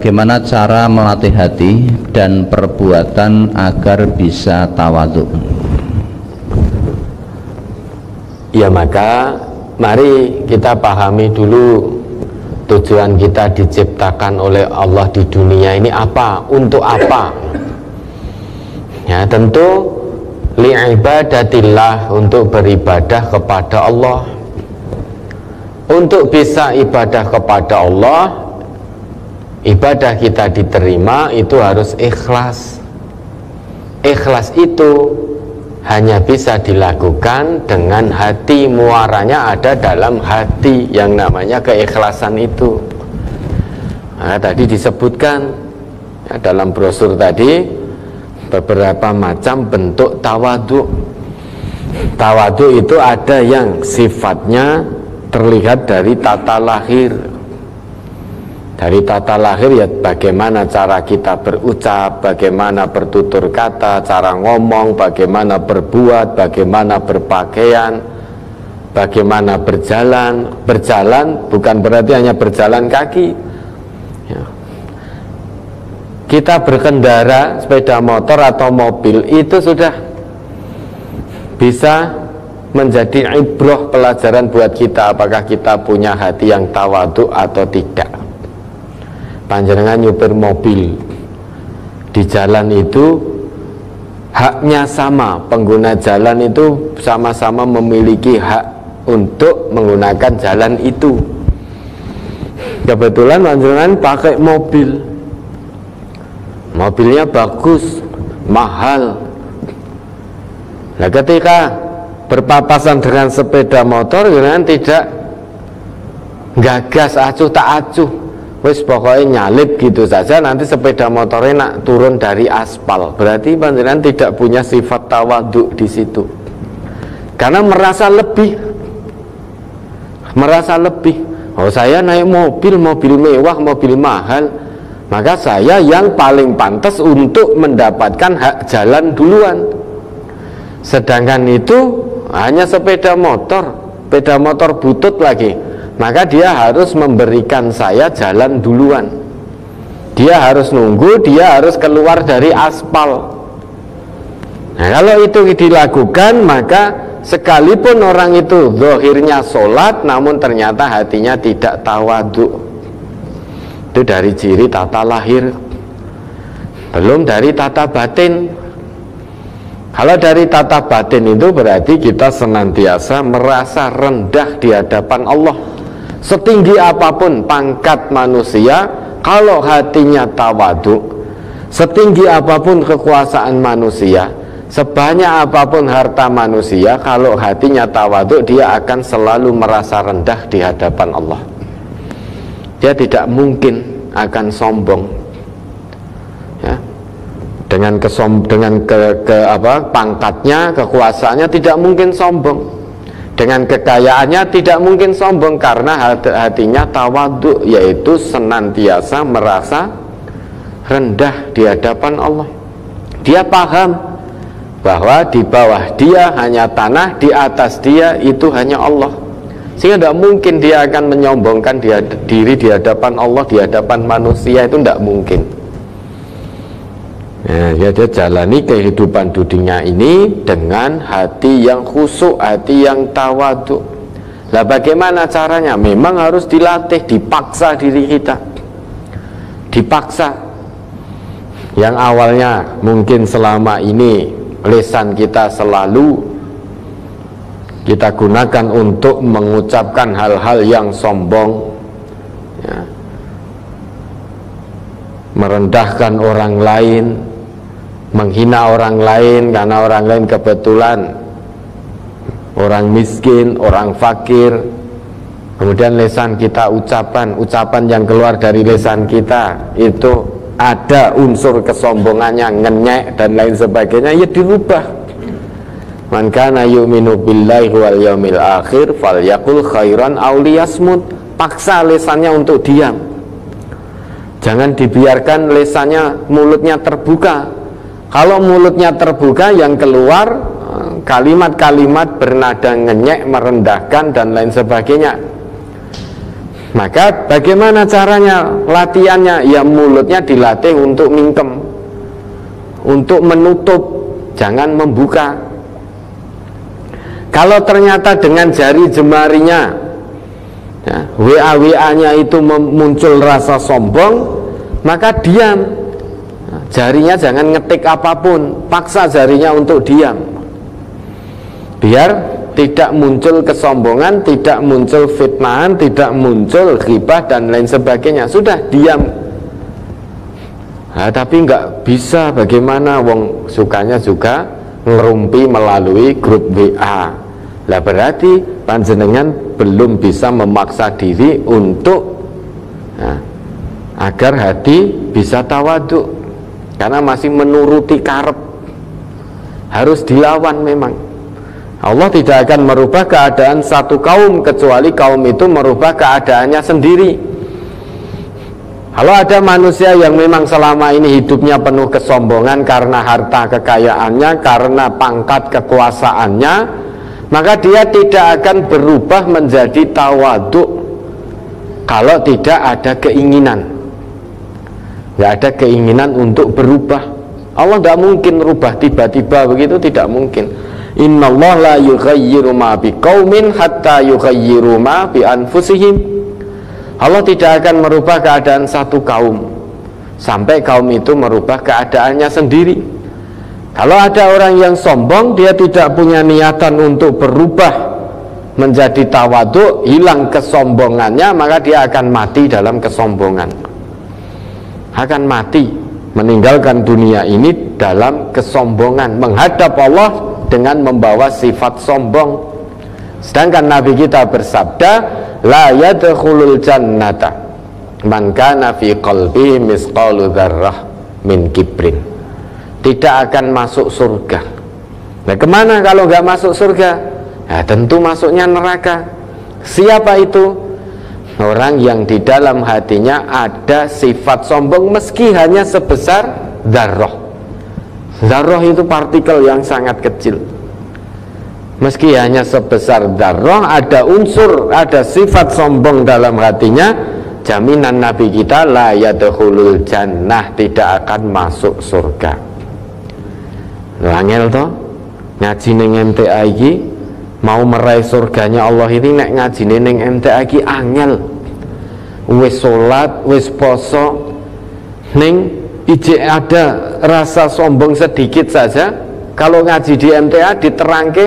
bagaimana cara melatih hati dan perbuatan agar bisa tawadhu? Ya, maka mari kita pahami dulu tujuan kita diciptakan oleh Allah di dunia ini apa, untuk apa. Ya, tentu li'ibadatillah, untuk beribadah kepada Allah. Untuk bisa ibadah kepada Allah, ibadah kita diterima, itu harus ikhlas. Ikhlas itu hanya bisa dilakukan dengan hati, muaranya ada dalam hati, yang namanya keikhlasan itu. Nah, tadi disebutkan ya, dalam brosur tadi beberapa macam bentuk tawadhu. Tawadhu itu ada yang sifatnya terlihat dari tata lahir. Dari tata lahir ya bagaimana cara kita berucap, bagaimana bertutur kata, cara ngomong, bagaimana berbuat, bagaimana berpakaian, bagaimana berjalan. Berjalan bukan berarti hanya berjalan kaki ya. Kita berkendara sepeda motor atau mobil itu sudah bisa menjadi ibrah, pelajaran buat kita, apakah kita punya hati yang tawadhu atau tidak. Panjenengan nyupir mobil di jalan itu haknya sama, pengguna jalan itu sama-sama memiliki hak untuk menggunakan jalan itu. Kebetulan panjenengan pakai mobil, mobilnya bagus, mahal. Nah, ketika berpapasan dengan sepeda motor, jangan tidak gagas acuh tak acuh, wis pokoknya nyalip gitu saja, nanti sepeda motornya nak turun dari aspal, berarti panjenengan tidak punya sifat tawadhu di situ, karena merasa lebih. Oh, saya naik mobil mewah, mobil mahal, maka saya yang paling pantas untuk mendapatkan hak jalan duluan. Sedangkan itu hanya sepeda motor butut lagi, maka dia harus memberikan saya jalan duluan. Dia harus nunggu, dia harus keluar dari aspal. Nah, kalau itu dilakukan, maka sekalipun orang itu zahirnya sholat, namun ternyata hatinya tidak tawadhu. Itu dari ciri tata lahir, belum dari tata batin. Kalau dari tata batin itu berarti kita senantiasa merasa rendah di hadapan Allah. Setinggi apapun pangkat manusia, kalau hatinya tawadhu, setinggi apapun kekuasaan manusia, sebanyak apapun harta manusia, kalau hatinya tawadhu, dia akan selalu merasa rendah di hadapan Allah. Dia tidak mungkin akan sombong ya. Dengan pangkatnya, kekuasaannya tidak mungkin sombong. Dengan kekayaannya tidak mungkin sombong, karena hatinya tawadhu, yaitu senantiasa merasa rendah di hadapan Allah. Dia paham bahwa di bawah dia hanya tanah, di atas dia itu hanya Allah, sehingga tidak mungkin dia akan menyombongkan diri di hadapan Allah, di hadapan manusia, itu tidak mungkin. Nah, dia jalani kehidupan dunia ini dengan hati yang khusyuk, hati yang tawadhu. Lah bagaimana caranya? Memang harus dilatih, dipaksa diri kita, dipaksa. Yang awalnya mungkin selama ini lisan kita selalu kita gunakan untuk mengucapkan hal-hal yang sombong ya, merendahkan orang lain, menghina orang lain karena orang lain kebetulan orang miskin, orang fakir. Kemudian lisan kita, ucapan yang keluar dari lisan kita itu ada unsur kesombongannya, ngenyek dan lain sebagainya, ya dirubah. Man kana yu'minu billahi wal yaumil akhir falyaqul khairan aw liyasmut. Paksa lisannya untuk diam. Jangan dibiarkan lisannya, mulutnya terbuka. Kalau mulutnya terbuka, yang keluar kalimat-kalimat bernada ngenyek, merendahkan dan lain sebagainya. Maka bagaimana caranya? Latihannya ya mulutnya dilatih untuk mingkem, untuk menutup, jangan membuka. Kalau ternyata dengan jari jemarinya ya, WA-WA-nya itu muncul rasa sombong, maka diam. Jarinya jangan ngetik apapun, paksa jarinya untuk diam, biar tidak muncul kesombongan, tidak muncul fitnahan, tidak muncul ghibah dan lain sebagainya. Sudah diam. Nah, tapi nggak bisa, bagaimana? Wong sukanya juga ngerumpi melalui grup WA. Lah berarti panjenengan belum bisa memaksa diri untuk agar hati bisa tawaduk, karena masih menuruti karep. Harus dilawan memang. Allah tidak akan merubah keadaan satu kaum kecuali kaum itu merubah keadaannya sendiri. Kalau ada manusia yang memang selama ini hidupnya penuh kesombongan karena harta kekayaannya, karena pangkat kekuasaannya, maka dia tidak akan berubah menjadi tawaduk kalau tidak ada keinginan. Tidak ada keinginan untuk berubah. Allah tidak mungkin berubah tiba-tiba begitu, tidak mungkin. Innallaha la yughayyiru ma biqaumin hatta yughayyiru ma bi anfusihim. Allah tidak akan merubah keadaan satu kaum sampai kaum itu merubah keadaannya sendiri. Kalau ada orang yang sombong, dia tidak punya niatan untuk berubah menjadi tawaduk, hilang kesombongannya, maka dia akan mati dalam kesombongan. Akan mati, meninggalkan dunia ini dalam kesombongan, menghadap Allah dengan membawa sifat sombong. Sedangkan Nabi kita bersabda, la yadkhulul jannata man kana fi qalbihi misqalu dzarrah min kibrin. Tidak akan masuk surga. Nah, kemana kalau nggak masuk surga? Ya, tentu masuknya neraka. Siapa itu? Orang yang di dalam hatinya ada sifat sombong meski hanya sebesar dzarrah. Dzarrah itu partikel yang sangat kecil. Meski hanya sebesar dzarrah, ada unsur, ada sifat sombong dalam hatinya, jaminan Nabi kita la yadkhulul jannah, tidak akan masuk surga. Langel toh ngaji ning MTA iki mau meraih surganya Allah ini, nek ngaji ning MTA iki angel. Wis salat, wis poso, ning ijek ada rasa sombong sedikit saja, kalau ngaji di MTA diterangke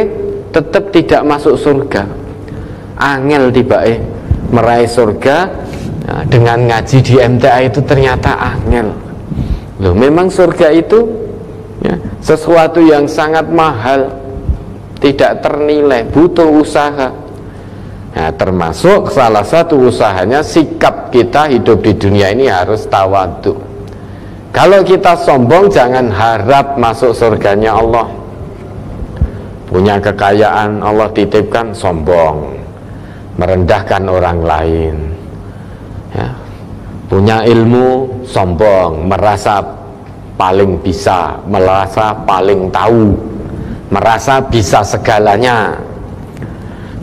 tetap tidak masuk surga. Angel tibae meraih surga dengan ngaji di MTA itu ternyata angel. Loh, memang surga itu ya, sesuatu yang sangat mahal, tidak ternilai, butuh usaha. Nah, termasuk salah satu usahanya sikap kita hidup di dunia ini harus tawadhu. Kalau kita sombong, jangan harap masuk surganya Allah. Punya kekayaan Allah titipkan, sombong, merendahkan orang lain ya. Punya ilmu, sombong, merasa paling bisa, merasa paling tahu, merasa bisa segalanya,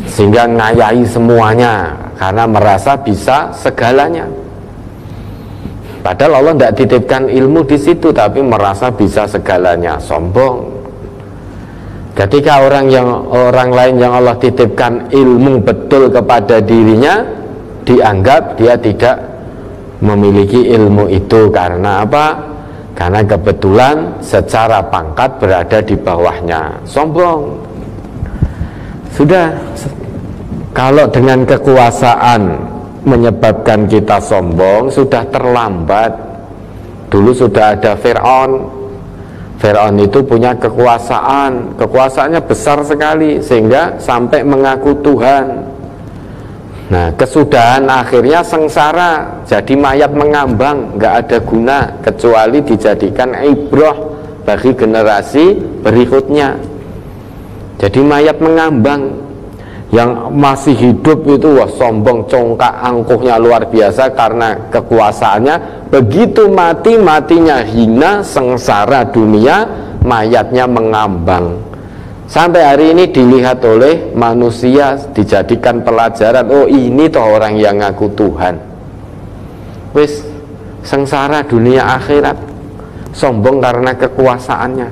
sehingga ngayai semuanya karena merasa bisa segalanya. Padahal Allah tidak titipkan ilmu di situ, tapi merasa bisa segalanya, sombong. Ketika orang lain yang Allah titipkan ilmu betul kepada dirinya, dianggap dia tidak memiliki ilmu itu. Karena apa? Karena kebetulan secara pangkat berada di bawahnya, sombong. Sudah, kalau dengan kekuasaan menyebabkan kita sombong, sudah terlambat. Dulu sudah ada Fir'aun. Fir'aun itu punya kekuasaannya besar sekali sehingga sampai mengaku Tuhan. Nah, kesudahan akhirnya sengsara, jadi mayat mengambang, nggak ada guna kecuali dijadikan ibrah bagi generasi berikutnya. Jadi mayat mengambang. Yang masih hidup itu wah, sombong, congkak, angkuhnya luar biasa karena kekuasaannya. Begitu matinya hina, sengsara dunia, mayatnya mengambang. Sampai hari ini dilihat oleh manusia, dijadikan pelajaran. Oh, ini toh orang yang ngaku Tuhan. Wis sengsara dunia akhirat, sombong karena kekuasaannya.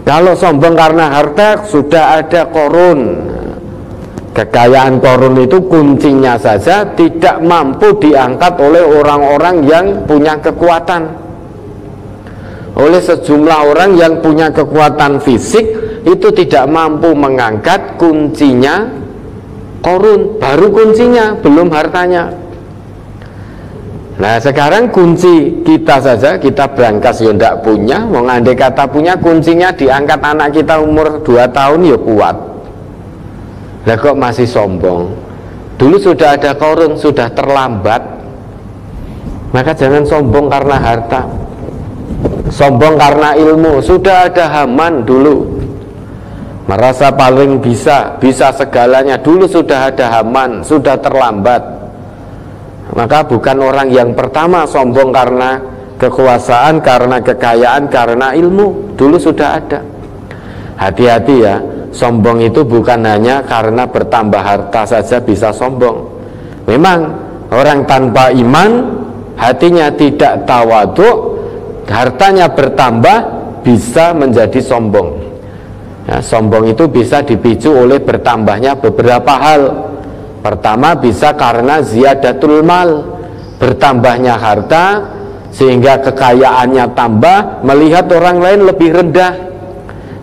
Kalau sombong karena harta, sudah ada Qarun. Kekayaan Qarun itu kuncinya saja tidak mampu diangkat oleh orang-orang yang punya kekuatan. Oleh sejumlah orang yang punya kekuatan fisik, itu tidak mampu mengangkat kuncinya Qarun. Baru kuncinya, belum hartanya. Nah sekarang kunci kita saja, kita berangkas ya tidak punya. Mengandai kata punya, kuncinya diangkat anak kita umur 2 tahun ya kuat. Lah kok masih sombong? Dulu sudah ada Qarun, sudah terlambat. Maka jangan sombong karena harta, sombong karena ilmu. Sudah ada Haman dulu, merasa paling bisa segalanya. Dulu sudah ada Haman, sudah terlambat. Maka bukan orang yang pertama sombong karena kekuasaan, karena kekayaan, karena ilmu. Dulu sudah ada. Hati-hati ya, sombong itu bukan hanya karena bertambah harta saja bisa sombong. Memang orang tanpa iman, hatinya tidak tawadhu, hartanya bertambah, bisa menjadi sombong. Ya, sombong itu bisa dipicu oleh bertambahnya beberapa hal. Pertama, bisa karena ziyadatul mal, bertambahnya harta sehingga kekayaannya tambah, melihat orang lain lebih rendah.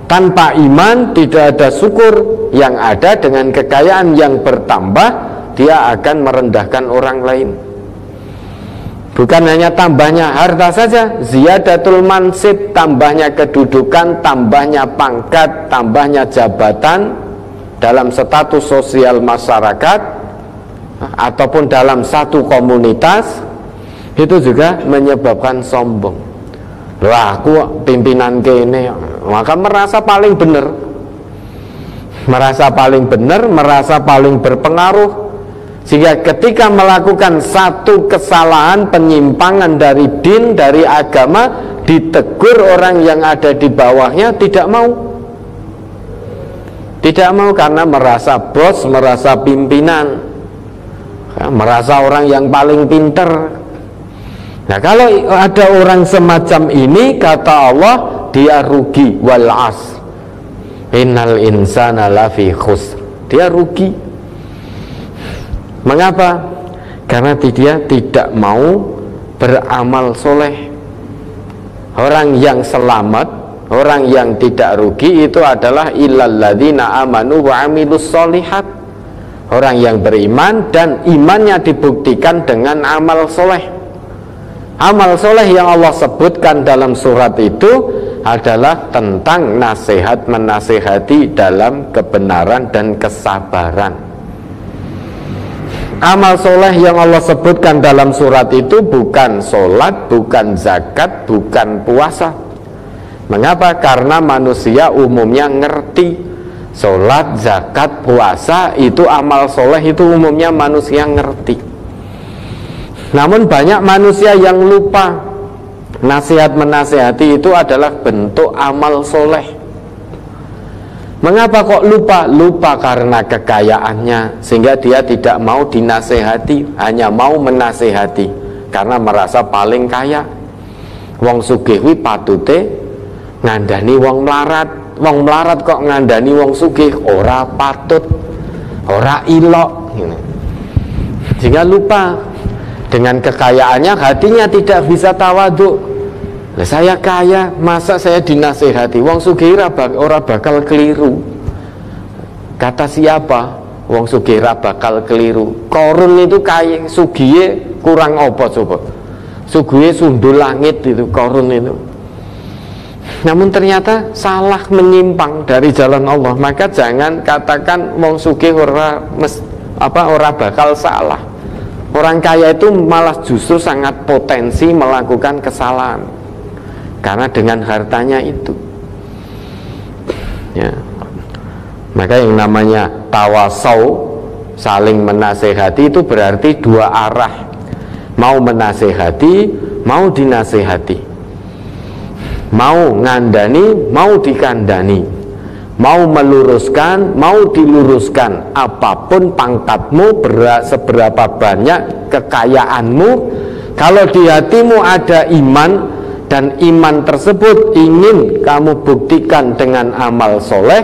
Tanpa iman tidak ada syukur, yang ada dengan kekayaan yang bertambah dia akan merendahkan orang lain. Bukan hanya tambahnya harta saja, ziyadatul mansib, tambahnya kedudukan, tambahnya pangkat, tambahnya jabatan dalam status sosial masyarakat ataupun dalam satu komunitas, itu juga menyebabkan sombong. Wah, aku pimpinan kene, maka merasa paling benar, merasa paling benar, merasa paling berpengaruh. Sehingga ketika melakukan satu kesalahan, penyimpangan dari din, dari agama, ditegur orang yang ada di bawahnya, tidak mau. Tidak mau karena merasa bos, merasa pimpinan, merasa orang yang paling pinter. Nah kalau ada orang semacam ini, kata Allah, dia rugi. Wal asr innal insana lafi khusr. Dia rugi. Mengapa? Karena dia tidak mau beramal soleh. Orang yang selamat, orang yang tidak rugi itu adalah illal ladzina amanu wa amilus solihat. Orang yang beriman dan imannya dibuktikan dengan amal soleh. Amal soleh yang Allah sebutkan dalam surat itu adalah tentang nasihat menasihati dalam kebenaran dan kesabaran. Amal soleh yang Allah sebutkan dalam surat itu bukan sholat, bukan zakat, bukan puasa. Mengapa? Karena manusia umumnya ngerti sholat, zakat, puasa itu amal soleh, itu umumnya manusia ngerti. Namun banyak manusia yang lupa nasihat menasihati itu adalah bentuk amal soleh. Mengapa kok lupa? Lupa karena kekayaannya, sehingga dia tidak mau dinasehati, hanya mau menasehati karena merasa paling kaya. Wong sugih kuwi patute ngandani wong melarat. Wong melarat kok ngandani wong sugih, ora patut, ora ilok. Sehingga lupa dengan kekayaannya, hatinya tidak bisa tawadhu. Nah, saya kaya, masa saya dinasehati? Wong sugih ora bakal keliru. Kata siapa? Wong sugih ora bakal keliru. Qarun itu kaya, sugihe kurang apa coba? Sugihe sundul langit itu Qarun itu. Namun ternyata salah, menyimpang dari jalan Allah. Maka jangan katakan wong sugih ora bakal salah. Orang kaya itu malah justru sangat potensi melakukan kesalahan karena dengan hartanya itu. Ya. Maka yang namanya tawasau, saling menasehati, itu berarti dua arah. Mau menasehati, mau dinasehati. Mau ngandani, mau dikandani. mau meluruskan, mau diluruskan, apapun pangkatmu, seberapa banyak kekayaanmu, kalau di hatimu ada iman, dan iman tersebut ingin kamu buktikan dengan amal soleh,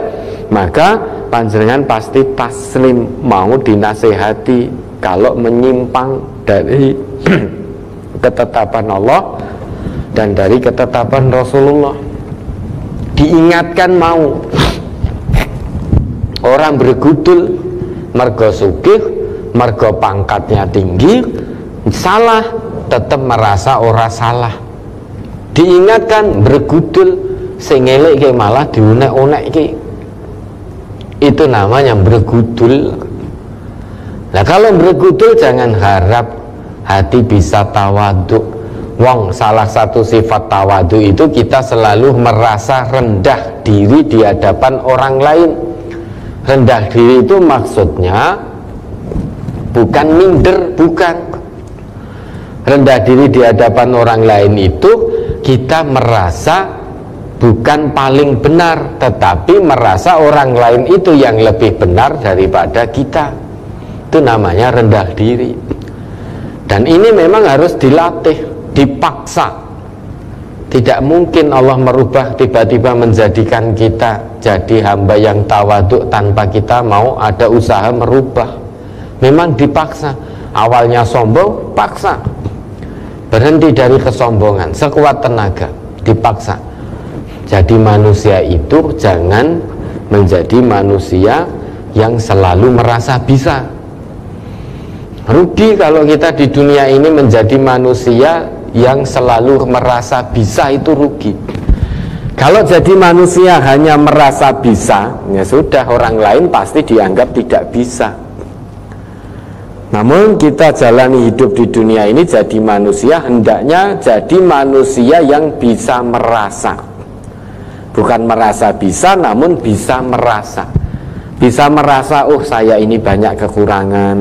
maka panjenengan pasti taslim, mau dinasehati kalau menyimpang dari ketetapan Allah dan dari ketetapan Rasulullah. Diingatkan mau. Orang bergudul mergo sugih, mergo pangkatnya tinggi, salah, tetap merasa ora salah. Diingatkan bergudul, sing elek ki malah diunek-unek ki. Itu namanya bergudul. Nah, kalau bergudul jangan harap hati bisa tawadhu. Wong, salah satu sifat tawadhu itu kita selalu merasa rendah diri di hadapan orang lain. Rendah diri itu maksudnya bukan minder, bukan. Rendah diri di hadapan orang lain itu kita merasa bukan paling benar, tetapi merasa orang lain itu yang lebih benar daripada kita. Itu namanya rendah diri. Dan ini memang harus dilatih, dipaksa. Tidak mungkin Allah merubah, tiba-tiba menjadikan kita jadi hamba yang tawaduk tanpa kita mau ada usaha merubah. Memang dipaksa. Awalnya sombong, paksa. Berhenti dari kesombongan sekuat tenaga, dipaksa. Jadi manusia itu jangan menjadi manusia yang selalu merasa bisa. Rugi kalau kita di dunia ini menjadi manusia yang selalu merasa bisa, itu rugi. Kalau jadi manusia hanya merasa bisa, ya sudah, orang lain pasti dianggap tidak bisa. Namun kita jalani hidup di dunia ini jadi manusia, hendaknya jadi manusia yang bisa merasa. Bukan merasa bisa, namun bisa merasa. Bisa merasa, oh saya ini banyak kekurangan,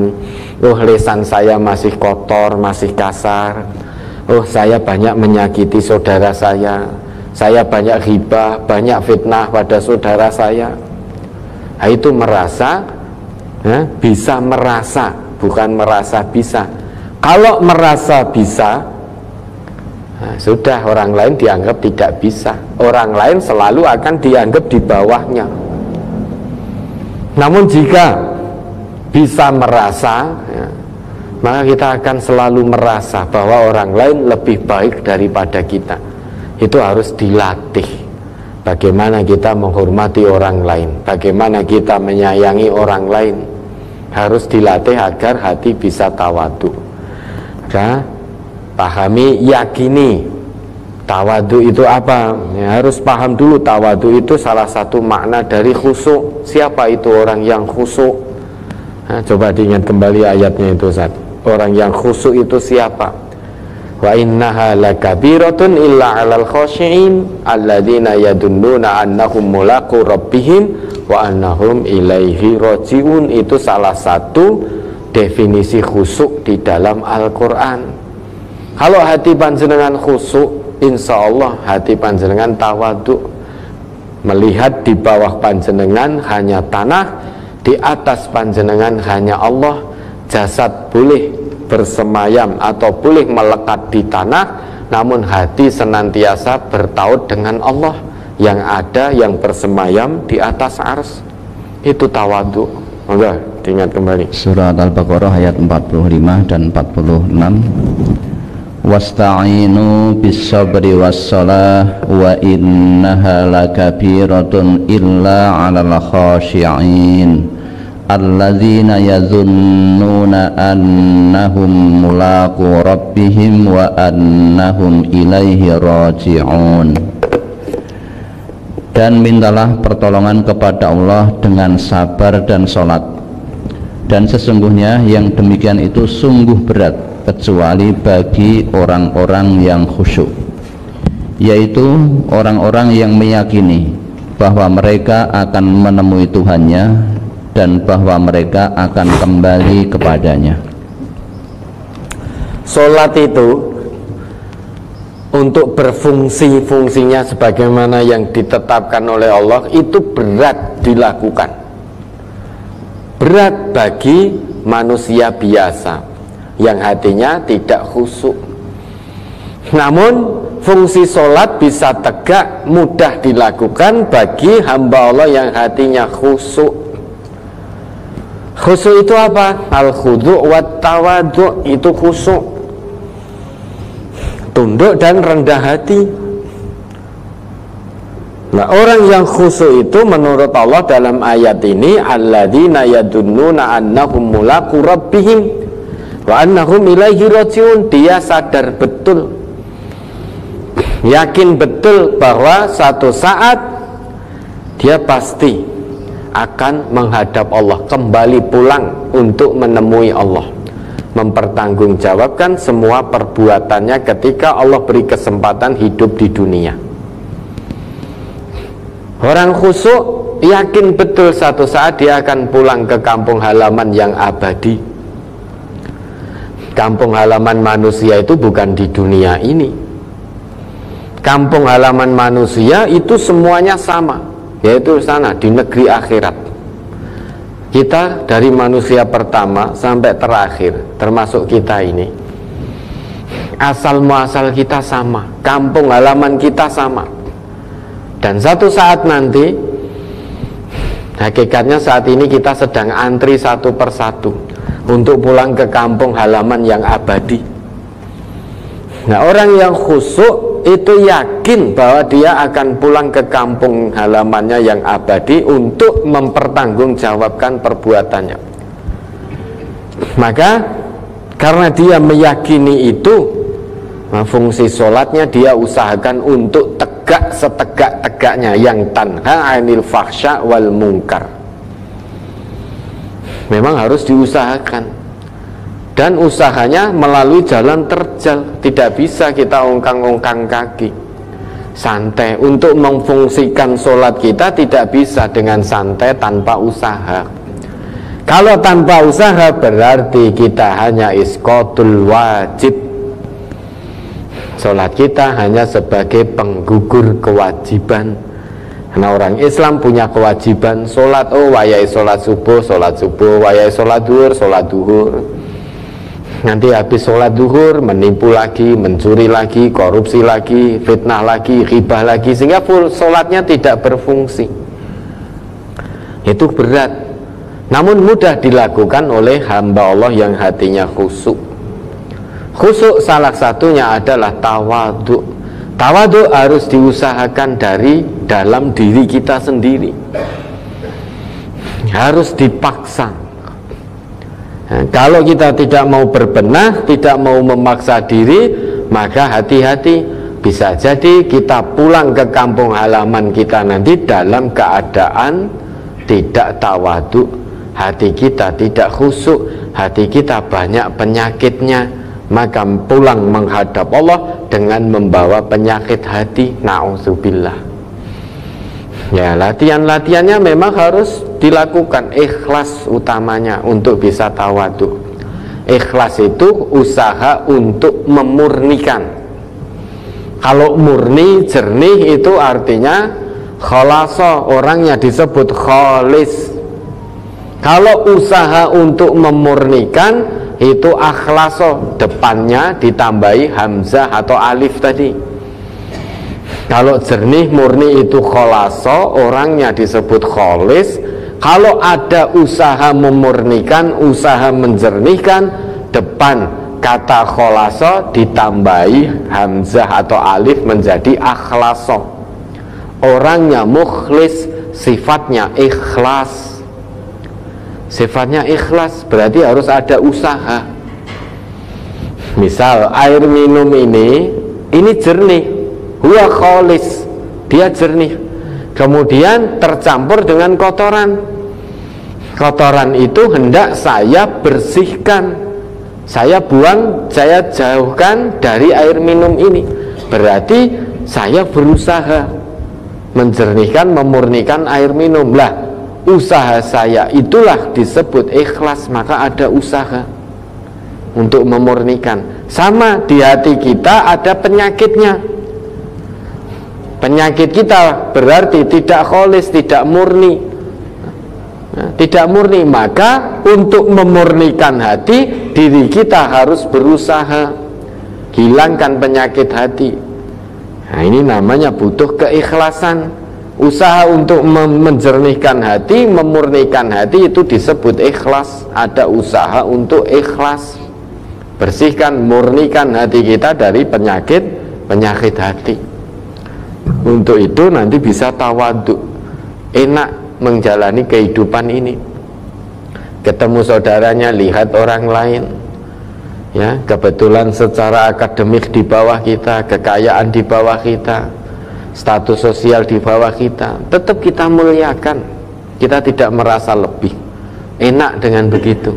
oh lisan saya masih kotor, masih kasar, oh saya banyak menyakiti saudara saya banyak ghibah, banyak fitnah pada saudara saya. Nah, itu merasa, ya, bisa merasa, bukan merasa bisa. Kalau merasa bisa, nah, sudah, orang lain dianggap tidak bisa. Orang lain selalu akan dianggap di bawahnya. Namun jika bisa merasa, ya, maka kita akan selalu merasa bahwa orang lain lebih baik daripada kita. Itu harus dilatih. Bagaimana kita menghormati orang lain, bagaimana kita menyayangi orang lain, harus dilatih agar hati bisa tawadhu. Ya, pahami, yakini tawadhu itu apa, ya, harus paham dulu. Tawadhu itu salah satu makna dari khusyuk. Siapa itu orang yang khusyuk? Nah, coba diingat kembali ayatnya itu, Ustaz. Orang yang khusyuk itu siapa? Wa innaha lakabiratun illa 'alal khashi'in alladzina yadunnuna annahum mulaqu rabbihim wa annahum ilaihi raji'un. Itu salah satu definisi khusyuk di dalam Al-Quran. Kalau hati panjenengan khusyuk, insya Allah hati panjenengan tawadhu. Melihat di bawah panjenengan hanya tanah, di atas panjenengan hanya Allah. Jasad boleh bersemayam atau boleh melekat di tanah, namun hati senantiasa bertaut dengan Allah yang ada, yang bersemayam di atas ars. Itu tawadhu. Monggo diingat kembali Surat Al-Baqarah ayat 45 dan 46. Wasta'inu bis-sabri was-salah wa innaha lakabiratun illa 'alal khashi'in alladzina yazunnuna annahum mulaqu rabbihim wa annahum ilaihi raji'un. Dan mintalah pertolongan kepada Allah dengan sabar dan sholat, dan sesungguhnya yang demikian itu sungguh berat kecuali bagi orang-orang yang khusyuk, yaitu orang-orang yang meyakini bahwa mereka akan menemui Tuhannya dan bahwa mereka akan kembali kepadanya. Sholat itu untuk berfungsi fungsinya sebagaimana yang ditetapkan oleh Allah itu berat dilakukan, berat bagi manusia biasa yang hatinya tidak khusyuk. Namun fungsi sholat bisa tegak, mudah dilakukan bagi hamba Allah yang hatinya khusyuk. Khusyuk itu apa? Al-khudu' wa tawadu', itu khusyuk, tunduk dan rendah hati. Nah, orang yang khusyuk itu menurut Allah dalam ayat ini, alladzina yadunnuna annahum mulaqu rabbihim wa annahum ilaihi rajiun. Dia sadar betul, yakin betul bahwa suatu saat dia pasti akan menghadap Allah, kembali pulang untuk menemui Allah, mempertanggungjawabkan semua perbuatannya ketika Allah beri kesempatan hidup di dunia. Orang khusyuk yakin betul satu saat dia akan pulang ke kampung halaman yang abadi. Kampung halaman manusia itu bukan di dunia ini. Kampung halaman manusia itu semuanya sama, yaitu sana di negeri akhirat. Kita dari manusia pertama sampai terakhir, termasuk kita ini, asal muasal kita sama, kampung halaman kita sama. Dan satu saat nanti, hakikatnya saat ini kita sedang antri satu persatu untuk pulang ke kampung halaman yang abadi. Nah, orang yang khusyuk itu yakin bahwa dia akan pulang ke kampung halamannya yang abadi untuk mempertanggungjawabkan perbuatannya. Maka karena dia meyakini itu, fungsi sholatnya dia usahakan untuk tegak setegak-tegaknya, yang tanha 'anil fahsya wal munkar. Memang harus diusahakan, dan usahanya melalui jalan terjal. Tidak bisa kita ongkang-ongkang kaki santai. Untuk memfungsikan sholat kita tidak bisa dengan santai tanpa usaha. Kalau tanpa usaha berarti kita hanya isqatul wajib. Sholat kita hanya sebagai penggugur kewajiban. Karena orang Islam punya kewajiban sholat. Oh, wayai sholat subuh, wayai sholat duhur. Nanti habis sholat duhur menipu lagi, mencuri lagi, korupsi lagi, fitnah lagi, ghibah lagi, sehingga full sholatnya tidak berfungsi. Itu berat, namun mudah dilakukan oleh hamba Allah yang hatinya khusyuk. Khusyuk salah satunya adalah tawadhu. Tawadhu harus diusahakan dari dalam diri kita sendiri, harus dipaksa. Nah, kalau kita tidak mau berbenah, tidak mau memaksa diri, maka hati-hati, bisa jadi kita pulang ke kampung halaman kita nanti dalam keadaan tidak tawadhu, hati kita tidak khusyuk, hati kita banyak penyakitnya, maka pulang menghadap Allah dengan membawa penyakit hati, na'udzubillah. Ya, latihan-latihannya memang harus dilakukan, ikhlas utamanya untuk bisa tawadhu. Ikhlas itu usaha untuk memurnikan. Kalau murni, jernih itu artinya khalasa, orangnya disebut khalis. Kalau usaha untuk memurnikan itu akhlaso, depannya ditambahi hamzah atau alif tadi. Kalau jernih murni itu kholaso, orangnya disebut kholis. Kalau ada usaha memurnikan, usaha menjernihkan, depan kata kholaso ditambahi hamzah atau alif menjadi akhlaso. Orangnya mukhlis, sifatnya ikhlas. Sifatnya ikhlas berarti harus ada usaha. Misal air minum ini jernih, huwa kholis, dia jernih, kemudian tercampur dengan kotoran. Kotoran itu hendak saya bersihkan, saya buang, saya jauhkan dari air minum ini. Berarti saya berusaha menjernihkan, memurnikan air minum. Lah, usaha saya itulah disebut ikhlas. Maka ada usaha untuk memurnikan. Sama, di hati kita ada penyakitnya. Penyakit kita berarti tidak kholis, tidak murni. Tidak murni, maka untuk memurnikan hati, diri kita harus berusaha hilangkan penyakit hati. Nah, ini namanya butuh keikhlasan. Usaha untuk menjernihkan hati, memurnikan hati, itu disebut ikhlas. Ada usaha untuk ikhlas. Bersihkan, murnikan hati kita dari penyakit hati. Untuk itu nanti bisa tawadhu, enak menjalani kehidupan ini. Ketemu saudaranya, lihat orang lain, ya, kebetulan secara akademik di bawah kita, kekayaan di bawah kita, status sosial di bawah kita, tetap kita muliakan. Kita tidak merasa lebih. Enak dengan begitu.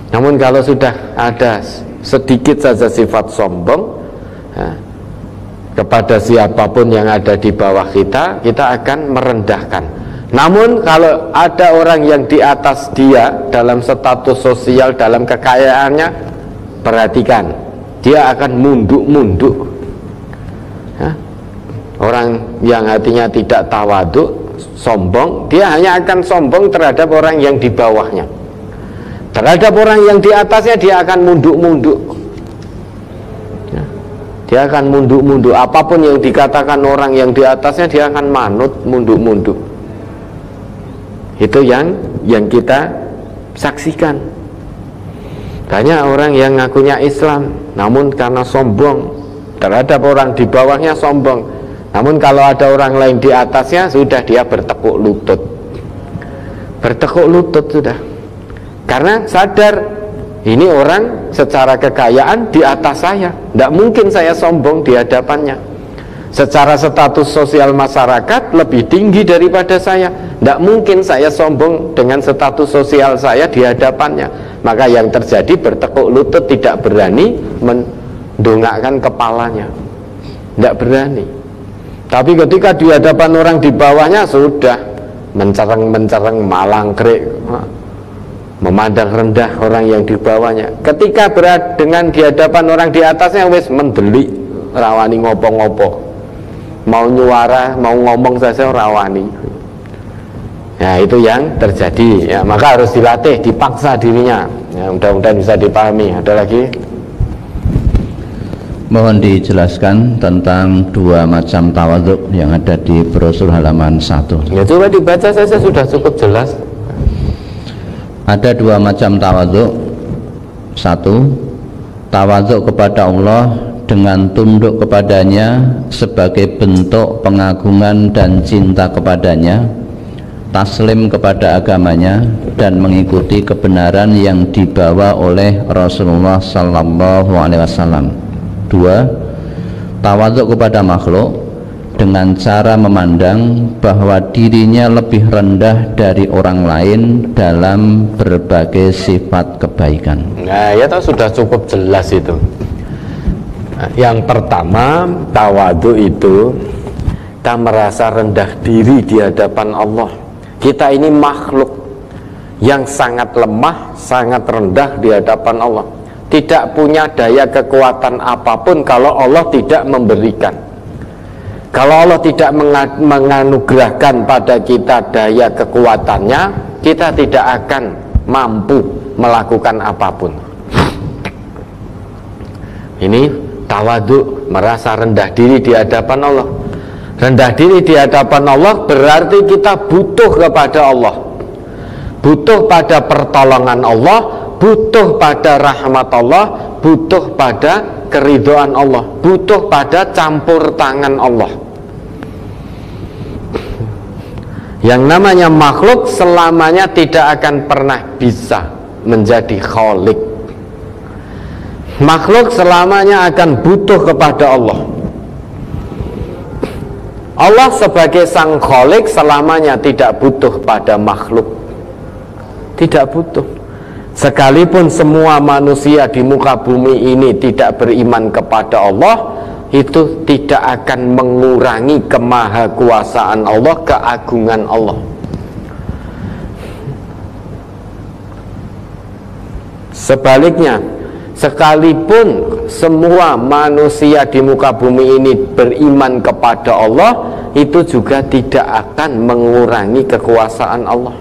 Namun kalau sudah ada sedikit saja sifat sombong, ya, kepada siapapun yang ada di bawah kita, kita akan merendahkan. Namun kalau ada orang yang di atas dia dalam status sosial, dalam kekayaannya, perhatikan, dia akan munduk-munduk. Ya. Orang yang hatinya tidak tawadhu, sombong, dia hanya akan sombong terhadap orang yang di bawahnya. Terhadap orang yang di atasnya dia akan munduk-munduk. Ya. Dia akan munduk-munduk. Apapun yang dikatakan orang yang di atasnya, dia akan manut, munduk-munduk. Itu yang kita saksikan. Banyak orang yang ngakunya Islam, namun karena sombong terhadap orang di bawahnya sombong. Namun kalau ada orang lain di atasnya, sudah dia bertekuk lutut. Bertekuk lutut sudah. Karena sadar, ini orang secara kekayaan di atas saya, tidak mungkin saya sombong di hadapannya. Secara status sosial masyarakat lebih tinggi daripada saya, tidak mungkin saya sombong dengan status sosial saya di hadapannya. Maka yang terjadi bertekuk lutut, tidak berani mendongakkan kepalanya, tidak berani. Tapi ketika di hadapan orang di bawahnya, sudah mencereng-mencereng, malangkrik, memandang rendah orang yang di bawahnya. Ketika berat dengan di hadapan orang di atasnya, wis mendelik, rawani ngopo-ngopo, mau nyuara, mau ngomong saja rawani. Ya, itu yang terjadi. Ya, maka harus dilatih, dipaksa dirinya. Ya, mudah-mudahan bisa dipahami. Ada lagi? Mohon dijelaskan tentang dua macam tawadhu yang ada di brosur halaman 1. Ya, coba dibaca saja, sudah cukup jelas. Ada dua macam tawadhu. Satu, tawadhu kepada Allah dengan tunduk kepadanya sebagai bentuk pengagungan dan cinta kepadanya, taslim kepada agamanya, dan mengikuti kebenaran yang dibawa oleh Rasulullah Sallallahu Alaihi Wasallam. Dua, tawadhu kepada makhluk dengan cara memandang bahwa dirinya lebih rendah dari orang lain dalam berbagai sifat kebaikan. Nah, ya tahu, sudah cukup jelas itu. Nah, yang pertama, tawadhu itu kita merasa rendah diri di hadapan Allah. Kita ini makhluk yang sangat lemah, sangat rendah di hadapan Allah. Tidak punya daya kekuatan apapun kalau Allah tidak memberikan. Kalau Allah tidak menganugerahkan pada kita daya kekuatannya, kita tidak akan mampu melakukan apapun. Ini tawadhu, merasa rendah diri di hadapan Allah. Rendah diri di hadapan Allah berarti kita butuh kepada Allah, butuh pada pertolongan Allah, butuh pada rahmat Allah, butuh pada keridhaan Allah, butuh pada campur tangan Allah. Yang namanya makhluk selamanya tidak akan pernah bisa menjadi khalik. Makhluk selamanya akan butuh kepada Allah. Allah sebagai sang khalik selamanya tidak butuh pada makhluk. Tidak butuh. Sekalipun semua manusia di muka bumi ini tidak beriman kepada Allah, itu tidak akan mengurangi kemahakuasaan Allah, keagungan Allah. Sebaliknya, sekalipun semua manusia di muka bumi ini beriman kepada Allah, itu juga tidak akan mengurangi kekuasaan Allah.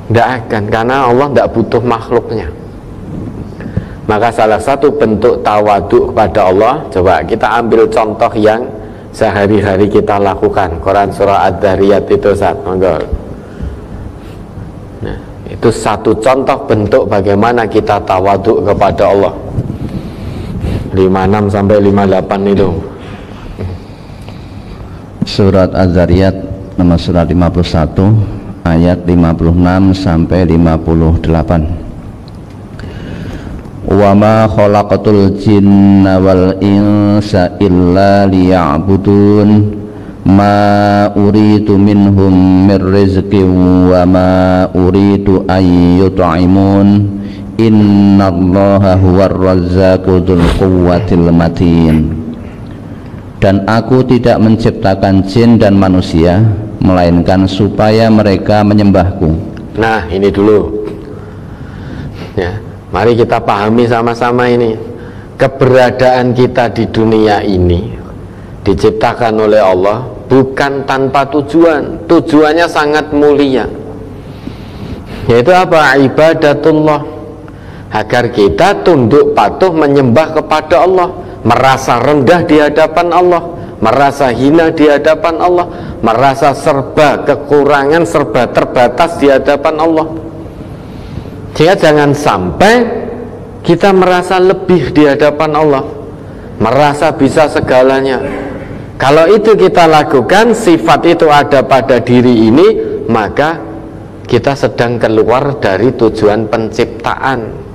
Tidak akan, karena Allah tidak butuh makhluknya. Maka salah satu bentuk tawaduk kepada Allah, coba kita ambil contoh yang sehari-hari kita lakukan. Quran surah Ad-Dhariyat itu monggo. Nah, itu satu contoh bentuk bagaimana kita tawaduk kepada Allah. 56 sampai 58 itu. Surat Az-Zariyat nomor surat 51 ayat 56 sampai 58. Wa ma khalaqatul jinna wal insa illa liya'budun ma uridu minhum mir rizqin wa ma uridu an yut'imun innallaha huwar razzaqu dzul quwwatil matin. Dan aku tidak menciptakan jin dan manusia melainkan supaya mereka menyembahku. Nah, ini dulu ya, mari kita pahami sama-sama ini. Keberadaan kita di dunia ini diciptakan oleh Allah bukan tanpa tujuan. Tujuannya sangat mulia, yaitu apa? Ibadatullah, agar kita tunduk patuh menyembah kepada Allah, merasa rendah di hadapan Allah, merasa hina di hadapan Allah, merasa serba kekurangan, serba terbatas di hadapan Allah. Sehingga jangan sampai kita merasa lebih di hadapan Allah, merasa bisa segalanya. Kalau itu kita lakukan, sifat itu ada pada diri ini, maka kita sedang keluar dari tujuan penciptaan.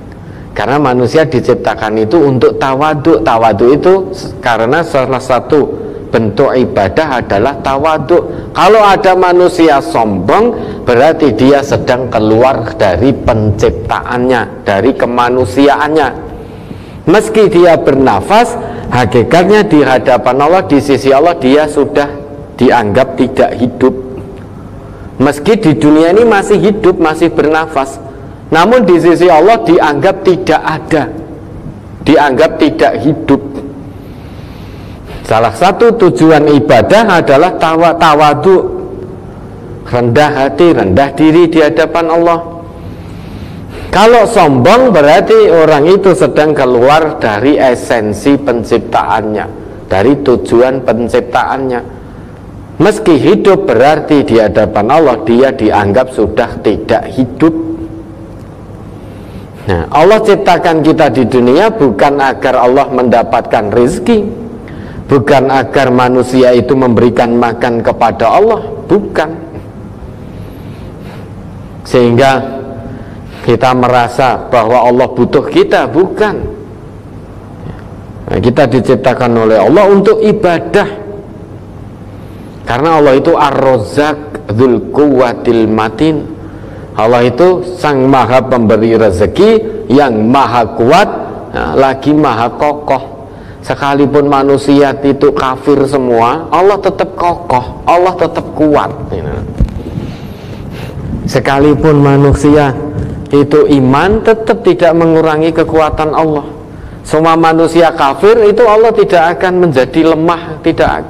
Karena manusia diciptakan itu untuk tawaduk. Tawaduk itu karena salah satu bentuk ibadah adalah tawaduk. Kalau ada manusia sombong, berarti dia sedang keluar dari penciptaannya, dari kemanusiaannya. Meski dia bernafas, hakikatnya di hadapan Allah, di sisi Allah, dia sudah dianggap tidak hidup. Meski di dunia ini masih hidup, masih bernafas, namun di sisi Allah dianggap tidak ada, dianggap tidak hidup. Salah satu tujuan ibadah adalah tawaduk, rendah hati, rendah diri di hadapan Allah. Kalau sombong berarti orang itu sedang keluar dari esensi penciptaannya, dari tujuan penciptaannya. Meski hidup berarti di hadapan Allah dia dianggap sudah tidak hidup. Nah, Allah ciptakan kita di dunia bukan agar Allah mendapatkan rezeki, bukan agar manusia itu memberikan makan kepada Allah, bukan. Sehingga kita merasa bahwa Allah butuh kita, bukan. Nah, kita diciptakan oleh Allah untuk ibadah, karena Allah itu Ar-Razzaq dzul quwwatil matin. Allah itu sang maha pemberi rezeki yang maha kuat, lagi maha kokoh. Sekalipun manusia itu kafir semua, Allah tetap kokoh, Allah tetap kuat. Sekalipun manusia itu iman, tetap tidak mengurangi kekuatan Allah. Semua manusia kafir itu Allah tidak akan menjadi lemah, tidak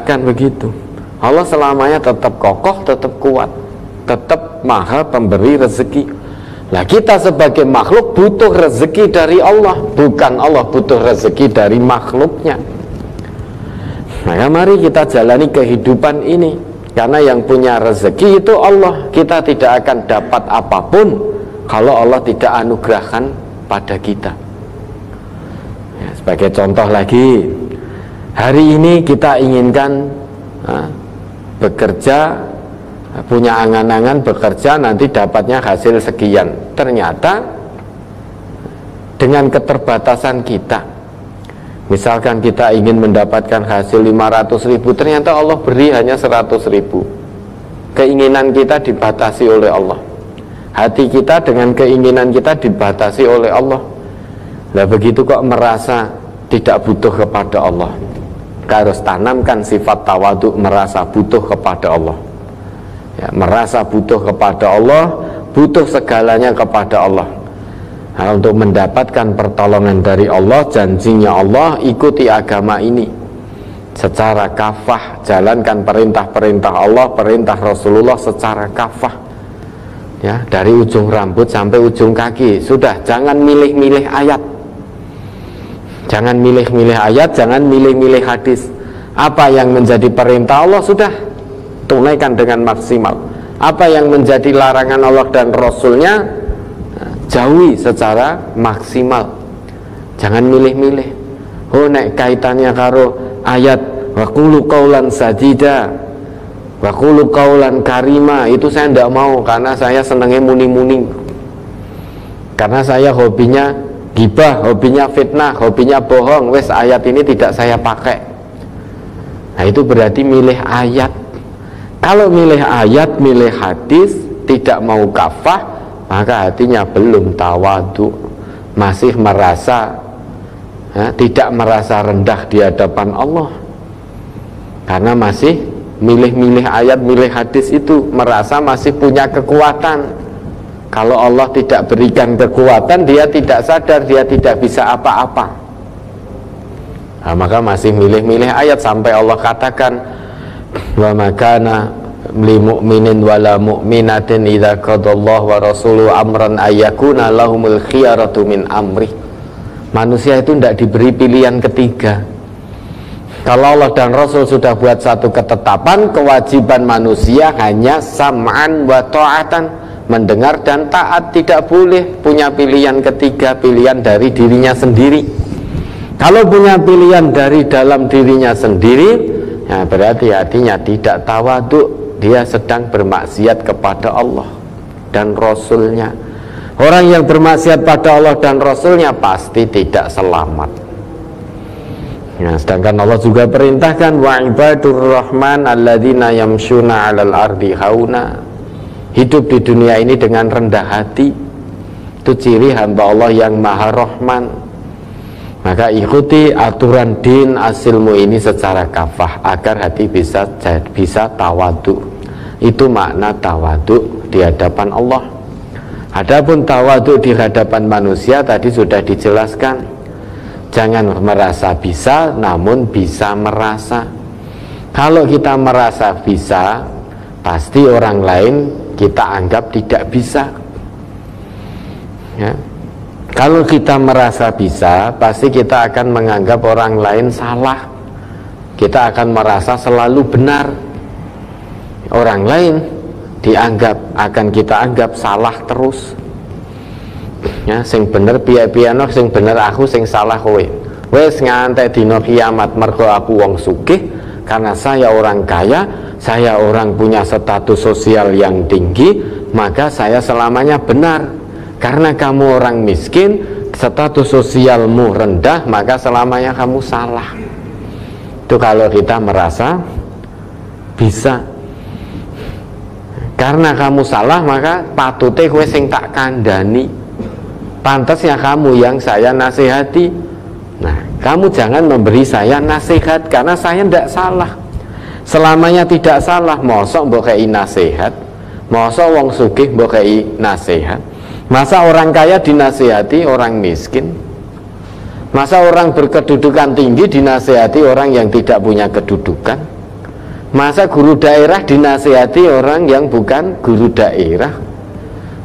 akan begitu. Allah selamanya tetap kokoh, tetap kuat, tetap maha pemberi rezeki. Nah, kita sebagai makhluk butuh rezeki dari Allah, bukan Allah butuh rezeki dari makhluknya. Maka mari kita jalani kehidupan ini, karena yang punya rezeki itu Allah. Kita tidak akan dapat apapun kalau Allah tidak anugerahkan pada kita. Ya, sebagai contoh lagi, hari ini kita inginkan bekerja, punya angan-angan bekerja, nanti dapatnya hasil sekian. Ternyata dengan keterbatasan kita, misalkan kita ingin mendapatkan hasil 500.000, ternyata Allah beri hanya 100.000. Keinginan kita dibatasi oleh Allah, hati kita dengan keinginan kita dibatasi oleh Allah. Nah, begitu kok merasa tidak butuh kepada Allah. Kita harus tanamkan sifat tawaduk, merasa butuh kepada Allah, ya, merasa butuh kepada Allah, butuh segalanya kepada Allah. Nah, untuk mendapatkan pertolongan dari Allah, janjinya Allah, ikuti agama ini secara kafah, jalankan perintah-perintah Allah, perintah Rasulullah secara kafah, ya, dari ujung rambut sampai ujung kaki. Sudah, jangan milih-milih ayat, jangan milih-milih ayat, jangan milih-milih hadis. Apa yang menjadi perintah Allah sudah tunaikan dengan maksimal. Apa yang menjadi larangan Allah dan Rasulnya jauhi secara maksimal. Jangan milih-milih. Oh, nek kaitannya karo ayat wa qulu qaulan sadida wa qulu qaulan karima, itu saya tidak mau, karena saya senangnya muni-muni, karena saya hobinya gibah, hobinya fitnah, hobinya bohong. Wes, ayat ini tidak saya pakai. Nah, itu berarti milih ayat. Kalau milih ayat, milih hadis, tidak mau kafah, maka hatinya belum tawadu, masih merasa tidak merasa rendah di hadapan Allah, karena masih milih-milih ayat, milih hadis itu, merasa masih punya kekuatan. Kalau Allah tidak berikan kekuatan, dia tidak sadar, dia tidak bisa apa-apa. Nah, maka masih milih-milih ayat, sampai Allah katakan, wa makana li mu'minin wala mu'minatin idza qadallahu wa rasuluhu amran ayyakuna lahumul khiyaratu min amri. Manusia itu tidak diberi pilihan ketiga. Kalau Allah dan Rasul sudah buat satu ketetapan, kewajiban manusia hanya sam'an wa ta'atan, mendengar dan taat. Tidak boleh punya pilihan ketiga, pilihan dari dirinya sendiri. Kalau punya pilihan dari dalam dirinya sendiri, ya berarti hatinya tidak tawadhu. Dia sedang bermaksiat kepada Allah dan Rasulnya. Orang yang bermaksiat pada Allah dan Rasulnya pasti tidak selamat. Nah, sedangkan Allah juga perintahkan wa ibadur rahman alladzina yamshuna 'alal ardi hauna. Hidup di dunia ini dengan rendah hati, itu ciri hamba Allah yang maha rahman. Maka ikuti aturan din asilmu ini secara kafah, agar hati bisa tawadhu. Itu makna tawadhu di hadapan Allah. Adapun tawadhu di hadapan manusia tadi sudah dijelaskan. Jangan merasa bisa, namun bisa merasa. Kalau kita merasa bisa, pasti orang lain kita anggap tidak bisa, ya. Kalau kita merasa bisa, pasti kita akan menganggap orang lain salah. Kita akan merasa selalu benar. Orang lain akan kita anggap salah terus. Ya, sing bener piye-piyeno, sing bener aku, sing salah kowe. Wes ngantek dina kiamat mergo aku wong sugih, karena saya orang kaya, saya orang punya status sosial yang tinggi, maka saya selamanya benar. Karena kamu orang miskin, status sosialmu rendah, maka selamanya kamu salah. Itu kalau kita merasa bisa. Karena kamu salah, maka patute kowe sing tak kandhani. Pantasnya kamu yang saya nasihati. Nah, kamu jangan memberi saya nasihat, karena saya tidak salah. Selamanya tidak salah. Mosok mbok kei nasihat, mosok wong sugih mbok kei nasihat. Masa orang kaya dinasihati orang miskin? Masa orang berkedudukan tinggi dinasihati orang yang tidak punya kedudukan? Masa guru daerah dinasihati orang yang bukan guru daerah?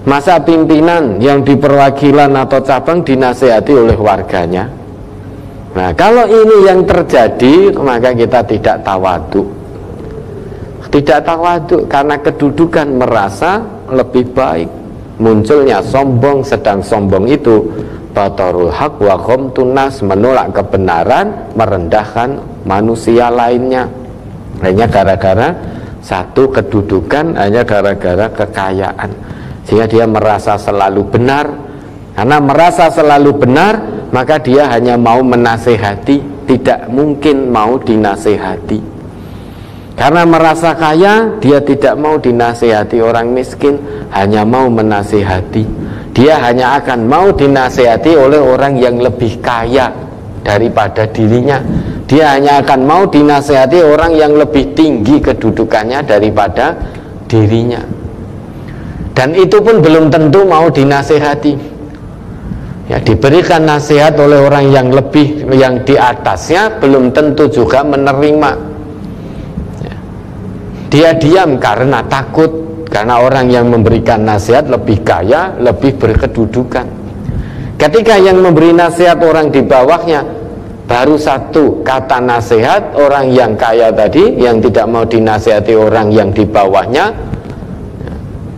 Masa pimpinan yang di perwakilan atau cabang dinasihati oleh warganya? Nah, kalau ini yang terjadi, maka kita tidak tawadhu. Tidak tawadhu karena kedudukan, merasa lebih baik. Munculnya sombong, sedang sombong itu batarul haq wa ghamtun nas, menolak kebenaran, merendahkan manusia lainnya. Hanya gara-gara satu kedudukan, hanya gara-gara kekayaan, sehingga dia merasa selalu benar. Karena merasa selalu benar, maka dia hanya mau menasehati, tidak mungkin mau dinasehati. Karena merasa kaya, dia tidak mau dinasehati orang miskin, hanya mau menasehati. Dia hanya akan mau dinasehati oleh orang yang lebih kaya daripada dirinya. Dia hanya akan mau dinasehati orang yang lebih tinggi kedudukannya daripada dirinya. Dan itu pun belum tentu mau dinasehati. Ya, diberikan nasihat oleh orang yang lebih, yang di atasnya, belum tentu juga menerima. Ya. Dia diam karena takut, karena orang yang memberikan nasihat lebih kaya, lebih berkedudukan. Ketika yang memberi nasihat orang di bawahnya, baru satu kata nasihat, orang yang kaya tadi yang tidak mau dinasihati orang yang di bawahnya,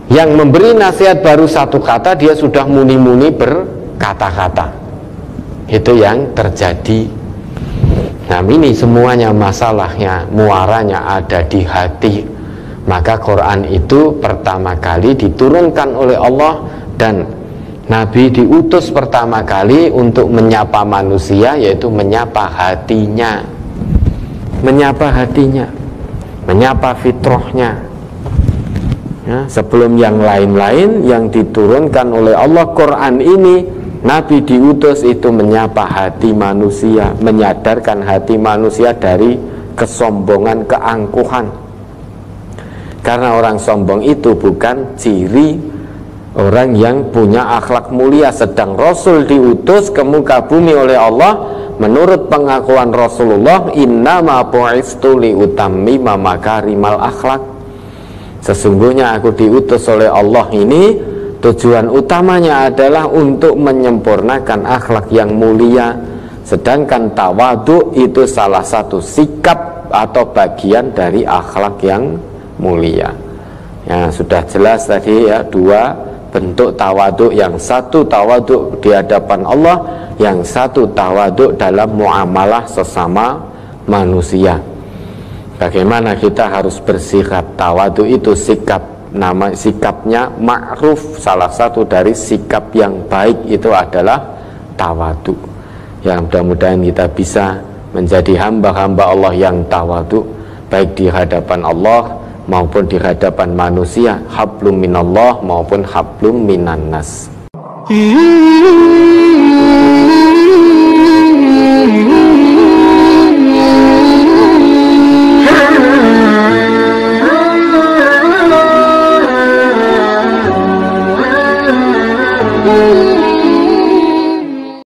yang memberi nasihat baru satu kata, dia sudah muni-muni berkata-kata. Itu yang terjadi. Nah, ini semuanya masalahnya, muaranya ada di hati. Maka Quran itu pertama kali diturunkan oleh Allah, dan Nabi diutus pertama kali untuk menyapa manusia, yaitu menyapa hatinya, menyapa hatinya, menyapa fitrahnya. Ya, sebelum yang lain-lain yang diturunkan oleh Allah, Quran ini Nabi diutus itu menyapa hati manusia, menyadarkan hati manusia dari kesombongan, keangkuhan. Karena orang sombong itu bukan ciri orang yang punya akhlak mulia. Sedang Rasul diutus ke muka bumi oleh Allah, menurut pengakuan Rasulullah, innama bu'istu liutammima makarimal akhlak. Sesungguhnya aku diutus oleh Allah ini, tujuan utamanya adalah untuk menyempurnakan akhlak yang mulia. Sedangkan tawadhu itu salah satu sikap atau bagian dari akhlak yang mulia. Ya, sudah jelas tadi ya, dua bentuk tawaduk. Yang satu tawaduk di hadapan Allah, yang satu tawaduk dalam muamalah sesama manusia. Bagaimana kita harus bersikap? Tawaduk itu sikap, nama sikapnya ma'ruf. Salah satu dari sikap yang baik itu adalah tawaduk. Ya, mudah-mudahan kita bisa menjadi hamba-hamba Allah yang tawaduk, baik di hadapan Allah maupun di hadapan manusia, hablum minallah maupun hablum minannas.